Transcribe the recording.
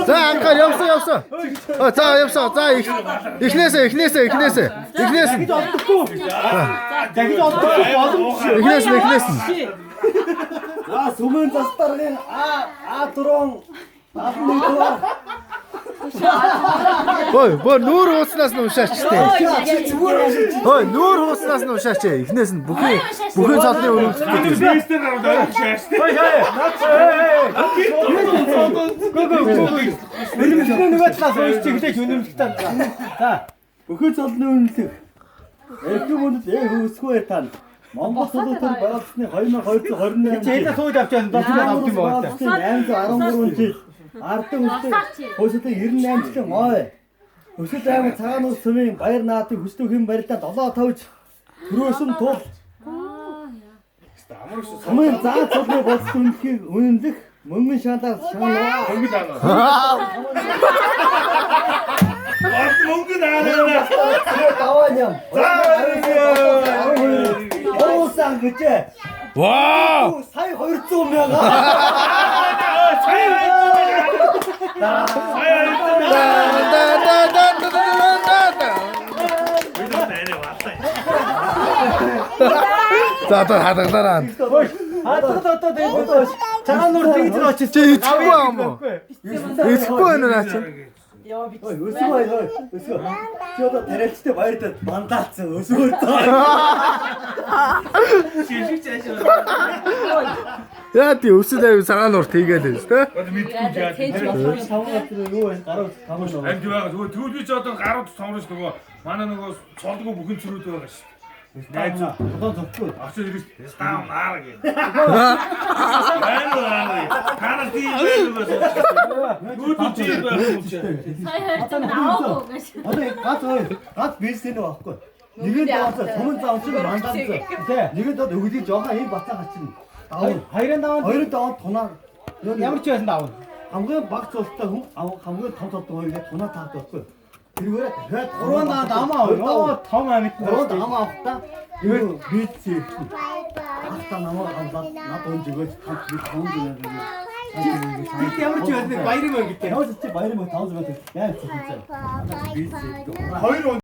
За анхаар явсан. За явсан. За эхнээсээ. Эхнээс. Сүмэн застаргын А4 Ой, нүүр хууснаас нь уншаач тээ. Ой, нүүр хууснаас нь уншаач. Эхнээс нь бүхэн цолны өрөнд. Бүхэн цолны үнэлэх. Эрхэм үнэт өсгөө тань. Монгол улсын байгуулсны 2228 Чийлээ сууд авчаад дотроо авчих юм байна. 813 жил ардын үстэй хөөсөлтөй 98 жилийн ой. Өсөлт аймаг цагаан улс цөмийн баяр наадын хүсдэг хэм барилдаа 7-5 төрөөсөн тул Хамгийн заа цолны болц үнэлхийг үнэлэх мөнгөн шаналаар шаналаа. Мөнгөн аа. Даваа юм. Оосан гэж. Вау! Сая 200 мянга. За хадгалаараа. Одоо цагаан нуур тэгж очиж Чи итгэхгүй юм уу? Итгэхгүй байна наа чи. Өсгөө. Чи одоо тариалчтай баяртай бандаалцсан өсгөө. Яа тий өсөл аяа цагаан нуурт хийгээл л дээ. Амт байгаа. Тэгвэл би ч одоо гарууд цомроос нөгөө манай нөгөө цолдгоо бүхэн цэрүүд байгаа шүү. Найз одоо зөвхөн очиж ирэх став наар гээ. Танаа тийм байх. Нүд чи байх юм чи. Гад бэлсэн үү аахгүй. Нэгэнд одоо сумын зам чинь мандаалсан. Нэгэнд одоо өгдгийг жоохон ийм бацаа гачна. Хоёрын даваа тунаа. ямар ч байсан давна. Хамгийн баг цолтой хүн хамгийн том цолтой хоёрыг тунаа таадаг байхгүй. Тэргээр Гурван дамаа оо том амьд. гурван дамаа авахта юу бийцээ. Ахта намаа амлаад над өнжигөөж хамт би тоонд юм. Ямар ч байсан баярын мөнгө гэдэг. Яа ч баярын мөнгө 500 байна. Яа ч юм. Бийцээ. Хоёр